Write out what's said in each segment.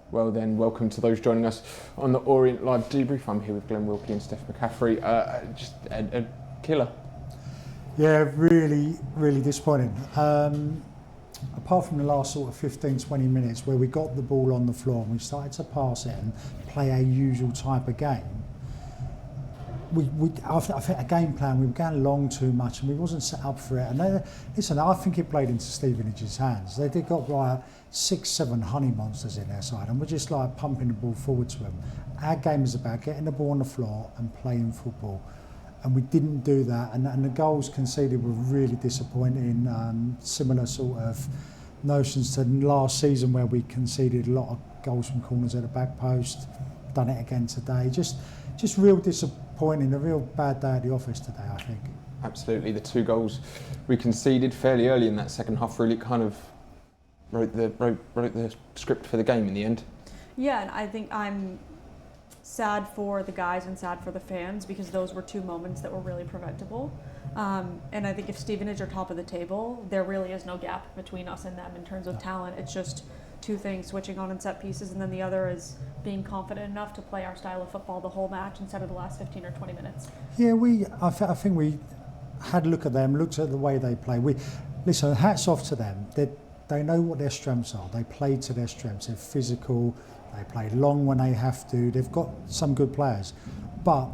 Well then, welcome to those joining us on the Orient Live Debrief. I'm here with Glenn Wilkie and Steph McCaffrey. Just a killer. Yeah, really, really disappointing. Apart from the last sort of 15, 20 minutes where we got the ball on the floor and we started to pass it and play our usual type of game, I think a game plan, we were going long too much and we wasn't set up for it. And I think it played into Stevenage's hands. They got like 6, 7 honey monsters in their side and we're just like pumping the ball forward to them. Our game is about getting the ball on the floor and playing football. And we didn't do that, and the goals conceded were really disappointing. Similar sort of notions to last season where we conceded a lot of goals from corners at the back post. Done it again today. Just real disappointing. A real bad day at the office today, I think. Absolutely, the 2 goals we conceded fairly early in that second half really kind of wrote the script for the game in the end. Yeah, and I think I'm sad for the guys and sad for the fans because those were 2 moments that were really preventable. And I think if Stevenage are top of the table, there really is no gap between us and them in terms of talent. It's just 2 things, switching on in set pieces, and then the other is being confident enough to play our style of football the whole match instead of the last 15 or 20 minutes. Yeah, I think we had a look at them, looked at the way they play. Listen, hats off to them. They know what their strengths are. They play to their strengths. They're physical. They play long when they have to. They've got some good players. But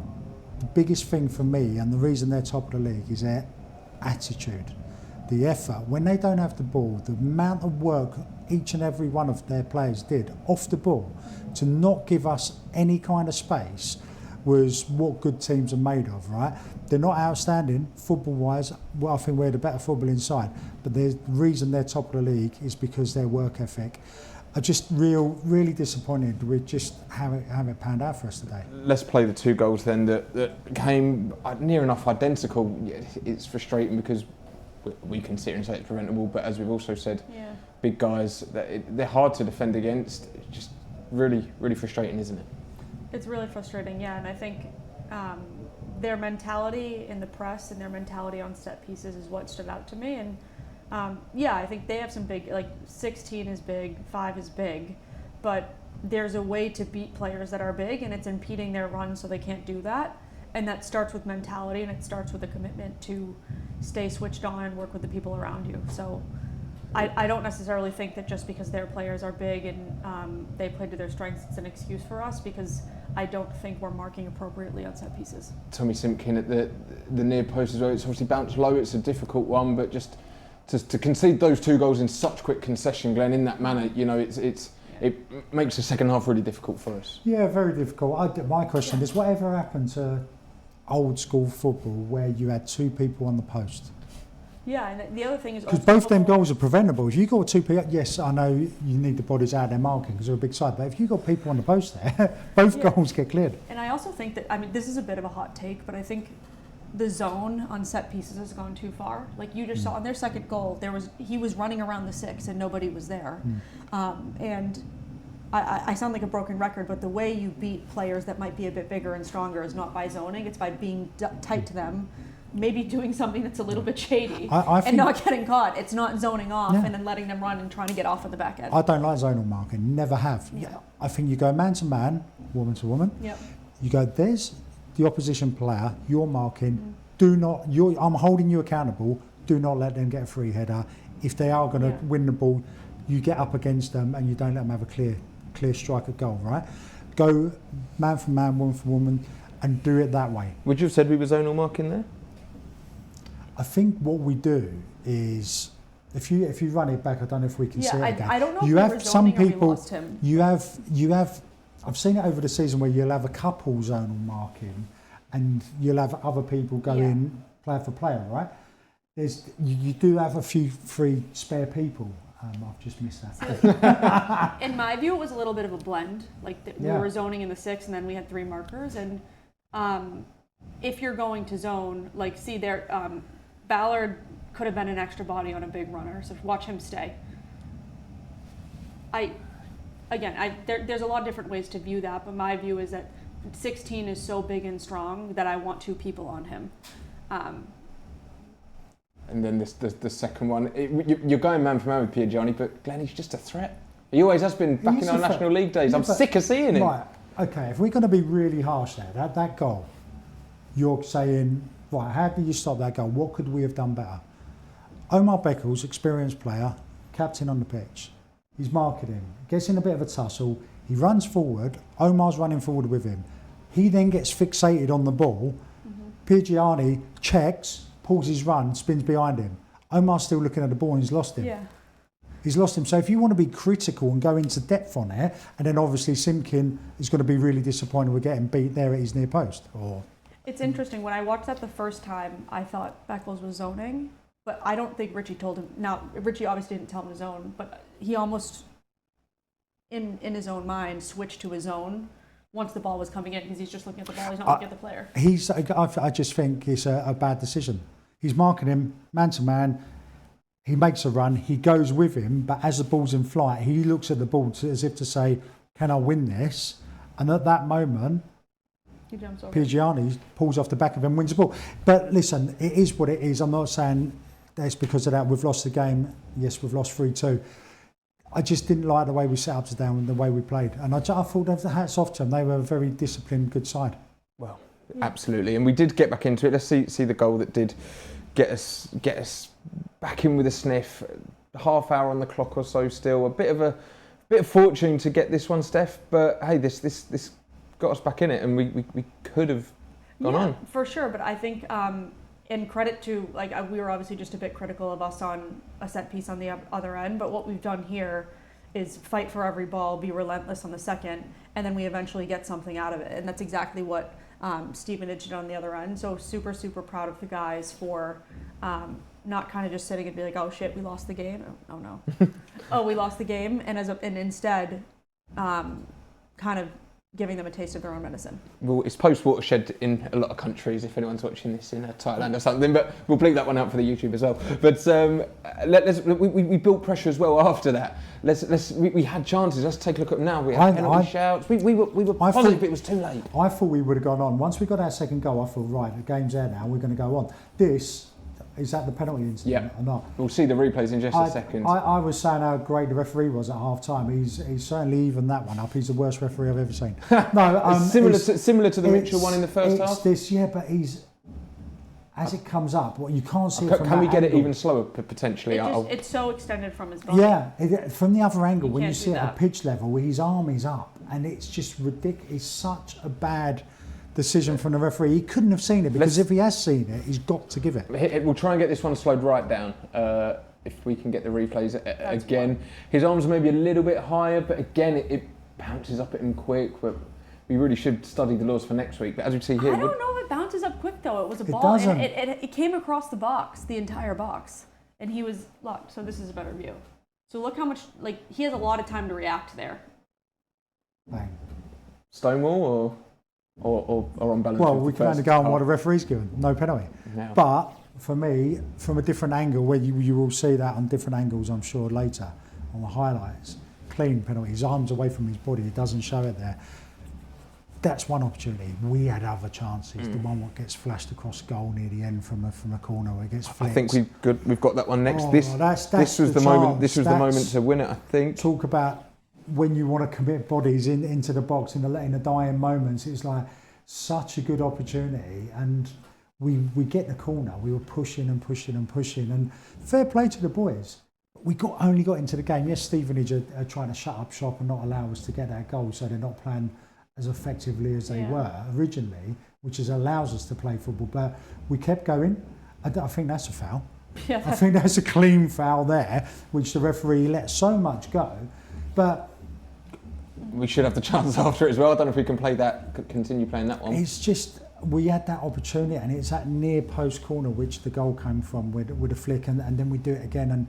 the biggest thing for me, and the reason they're top of the league, is their attitude, the effort. When they don't have the ball, the amount of work each and every one of their players did off the ball to not give us any kind of space was what good teams are made of, right? They're not outstanding football-wise. Well, I think we're the better footballing side. But the reason they're top of the league is because their work ethic. Are just really disappointed with just how it panned out for us today. Let's play the 2 goals then that came near enough identical. It's frustrating because we can sit here and say it's preventable, but as we've also said, big guys, they're hard to defend against. It's just really, really frustrating, isn't it? It's really frustrating, yeah, and I think their mentality in the press and their mentality on set pieces is what stood out to me. And I think they have some big, like 16 is big, 5 is big, but there's a way to beat players that are big and it's impeding their run so they can't do that. And that starts with mentality and it starts with a commitment to stay switched on and work with the people around you. So I don't necessarily think that just because their players are big and they play to their strengths, it's an excuse for us, because I don't think we're marking appropriately on set pieces. Tommy Simpkin at the near post as well. It's obviously bounced low. It's a difficult one, but just to concede those 2 goals in such quick concession, Glenn, in that manner, you know, it makes the second half really difficult for us. Yeah, very difficult. My question is, whatever happened to old school football where you had 2 people on the post? Yeah, and the other thing is... Because both them goals are preventable. If you got 2 people, yes, I know you need the bodies out there marking because they're a big side, but if you got people on the post there, both goals get cleared. And I also think that, I mean, this is a bit of a hot take, but I think the zone on set pieces has gone too far. Like you just saw on their second goal, he was running around the 6 and nobody was there. And I sound like a broken record, but the way you beat players that might be a bit bigger and stronger is not by zoning, it's by being tight to them, maybe doing something that's a little bit shady and not getting caught. It's not zoning off and then letting them run and trying to get off at the back end. I don't like zonal marking, never have. Yeah. I think you go man to man, woman to woman. Yep. You go, there's the opposition player, you're marking, I'm holding you accountable, do not let them get a free header. If they are going to win the ball, you get up against them and you don't let them have a clear strike at goal, right? Go man for man, woman for woman, and do it that way. Would you have said we were zonal marking there? I think what we do is, if you run it back, I don't know if we can see it again. I don't know you if have we were some zoning or we people. lost him. You have. I've seen it over the season where you'll have a couple zonal marking, and you'll have other people go in player for player, right? You do have a few free spare people. I've just missed that. In my view, it was a little bit of a blend. Like we were zoning in the 6, and then we had 3 markers. And if you're going to zone, like see there, Ballard could have been an extra body on a big runner, so watch him stay. There's a lot of different ways to view that, but my view is that 16 is so big and strong that I want 2 people on him. And then the second one, you're going man for man with Piergianni, but Glenn, he's just a threat. He always has been back in our National League days. I'm sick of seeing him. Right, okay, if we're going to be really harsh there, that goal, you're saying, right, how did you stop that goal? What could we have done better? Omar Beckles, experienced player, captain on the pitch. He's marking him, gets in a bit of a tussle, he runs forward, Omar's running forward with him. He then gets fixated on the ball. Pigiani checks, pulls his run, spins behind him. Omar's still looking at the ball and he's lost him. Yeah. He's lost him. So if you want to be critical and go into depth on it, and then obviously Simkin is going to be really disappointed with getting beat there at his near post. It's interesting. When I watched that the first time, I thought Beckles was zoning, but I don't think Richie told him. Now, Richie obviously didn't tell him to zone, but he almost, in his own mind, switched to his zone once the ball was coming in, because he's just looking at the ball, he's not looking at the player. I just think it's a bad decision. He's marking him man to man. He makes a run, he goes with him, but as the ball's in flight, he looks at the ball as if to say, can I win this? And at that moment, Pigiani pulls off the back of him, wins the ball. But listen, it is what it is. I'm not saying that's because of that. We've lost the game. Yes, we've lost 3-2. I just didn't like the way we set up today and the way we played. And I thought the hats off to them. They were a very disciplined, good side. Well, absolutely. And we did get back into it. Let's see the goal that did get us back in with a sniff. Half hour on the clock or so still. A bit of fortune to get this one, Steph. But hey, this got us back in it, and we could have gone on. For sure. But I think in credit to, we were obviously just a bit critical of us on a set piece on the other end. But what we've done here is fight for every ball, be relentless on the second, and then we eventually get something out of it. And that's exactly what Stevenage did on the other end. So super, super proud of the guys for not kind of just sitting and be like, oh shit, we lost the game. Oh no. Oh, we lost the game. And instead kind of giving them a taste of their own medicine. Well, it's post-watershed in a lot of countries, if anyone's watching this in Thailand or something, but we'll bleep that one out for the YouTube as well. But we built pressure as well after that. We had chances. Let's take a look at them now. We had penalty shouts. We were positive it was too late. I thought we would have gone on. Once we got our second goal, I thought, right, the game's there now, we're going to go on. Is that the penalty incident or not? We'll see the replays in just a second. I was saying how great the referee was at half time. He's certainly evened that one up. He's the worst referee I've ever seen. No, similar to the Mitchell one in the first half. But as it comes up, you can't see it from Can we get angle. it even slower potentially? It's so extended from his body. Yeah, from the other angle, when you see it that. at pitch level, his arm is up, and it's just ridiculous. It's such a bad decision from the referee. He couldn't have seen it, because if he has seen it, he's got to give it. We'll try and get this one slowed right down if we can get the replays again. His arms are maybe a little bit higher, but again, it bounces up at him quick. But we really should study the laws for next week. But as we see here, I don't know if it bounces up quick though. It was a ball. Doesn't. It came across the box, the entire box, and he was locked. So this is a better view. So look how much he has a lot of time to react there. Bang. Stonewall or on balance? Well, we can only go on what the referee's given. No penalty. No. But for me, from a different angle, where you will see that on different angles, I'm sure later on the highlights, clean penalty. His arms away from his body. It doesn't show it there. That's one opportunity. We had other chances. The one that gets flashed across goal near the end from a corner where it gets flicked. I think we've got that one next. This was the moment. This was the moment to win it. I think. Talk about when you want to commit bodies into the box in the dying moments. It's like such a good opportunity, and we get the corner. We were pushing, and fair play to the boys. We only got into the game. Yes, Stevenage are trying to shut up shop and not allow us to get our goal, so they're not playing as effectively as they were originally, which allows us to play football. But we kept going. I think that's a foul. Yeah, I think that's a clean foul there, which the referee let so much go. But we should have the chance after it as well. I don't know if we can continue playing that one. It's just, we had that opportunity, and it's that near post corner which the goal came from with a flick, and then we do it again. And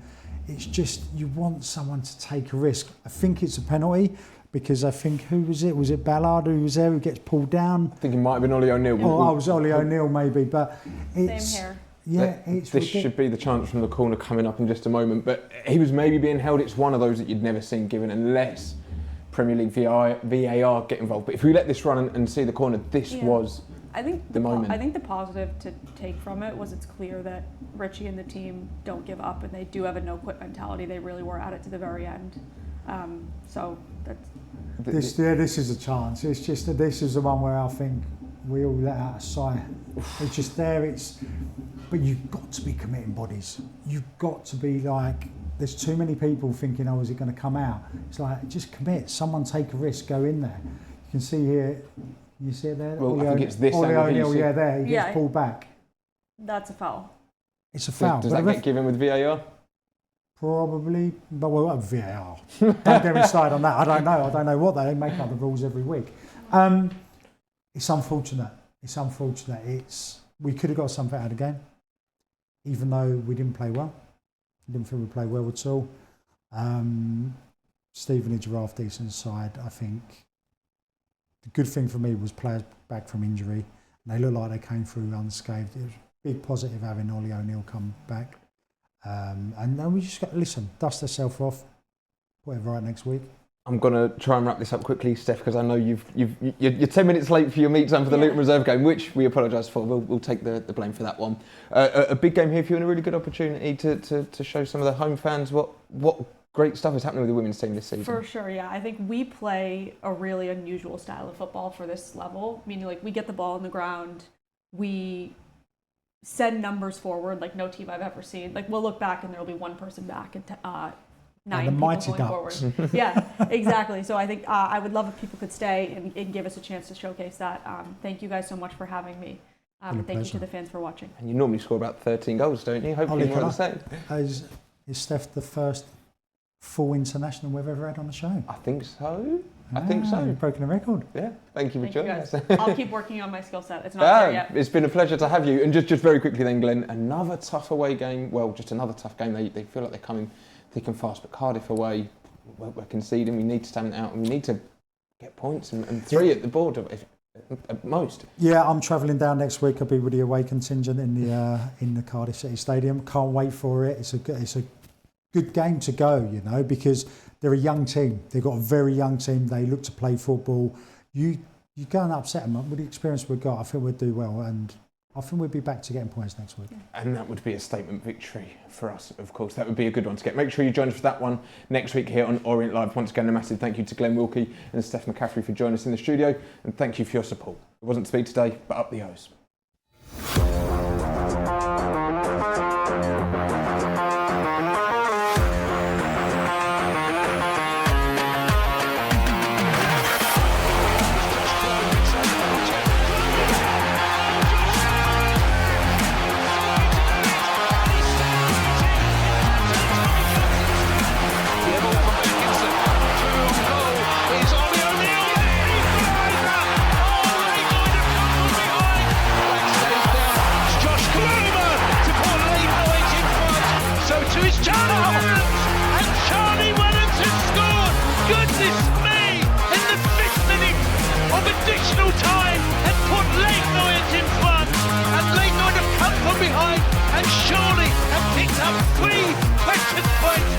it's just, you want someone to take a risk. I think it's a penalty, because I think, who was it? Was it Ballard who was there, who gets pulled down? I think it might have been Ollie O'Neill. Oh, it was Ollie O'Neill maybe, but it's... Same here. Yeah, this should be the chance from the corner coming up in just a moment, but he was maybe being held. It's one of those that you'd never seen given unless Premier League VAR get involved. But if we let this run and see the corner, this was the moment. I think the positive to take from it was it's clear that Richie and the team don't give up, and they do have a no-quit mentality. They really were at it to the very end. So that's This is a chance. It's just that this is the one where I think we all let out a sigh. It's just there. But you've got to be committing bodies. You've got to be like. There's too many people thinking, oh, is it going to come out? It's like, just commit. Someone take a risk. Go in there. You can see here. You see it there? Well, I think it's this angle. O'Neill, yeah, there. He gets pulled back. That's a foul. It's a foul. Does that get given with VAR? Probably, but we'll have VAR. Don't get me started on that. I don't know what they make up the rules every week. It's unfortunate. We could have got something out of the game, even though we didn't play well. I didn't think we played well at all. Stevenage were half decent side. I think the good thing for me was players back from injury. They looked like they came through unscathed. It was a big positive having Ollie O'Neill come back. And then we just got to listen, dust ourselves off, whatever, right next week. I'm going to try and wrap this up quickly, Steph, because I know you're 10 minutes late for your meet time for the Luton Reserve game, which we apologise for. We'll take the blame for that one. A big game here for you and a really good opportunity to show some of the home fans what great stuff is happening with the women's team this season. For sure, yeah. I think we play a really unusual style of football for this level, meaning like we get the ball on the ground, we send numbers forward like no team I've ever seen. Like we'll look back and there will be one person back and 9 people going forward. Yeah, exactly. So I think I would love if people could stay and give us a chance to showcase that. Thank you guys so much for having me. Thank you to the fans for watching. And you normally score about 13 goals, don't you? Hopefully more the same. Is Steph the first full international we've ever had on the show? I think so. You've broken a record. Yeah, thank you for joining us. I'll keep working on my skill set. It's not there yet. It's been a pleasure to have you. And just very quickly then, Glenn, another tough away game. Well, just another tough game. They feel like they're coming thick and fast, but Cardiff away, we're conceding. We need to stand it out and we need to get points and 3 at the board at most. Yeah, I'm travelling down next week. I'll be with the away contingent in the Cardiff City Stadium. Can't wait for it. It's a good game to go, because they're a young team. They've got a very young team. They look to play football. You go and upset them. With the experience we've got, I think we'll do well, and I think we'll be back to getting points next week. And that would be a statement victory for us, of course. That would be a good one to get. Make sure you join us for that one next week here on Orient Live. Once again, a massive thank you to Glenn Wilkie and Steph McCaffrey for joining us in the studio, and thank you for your support. It wasn't to be today, but up the O's. Behind and surely have picked up 3 precious points.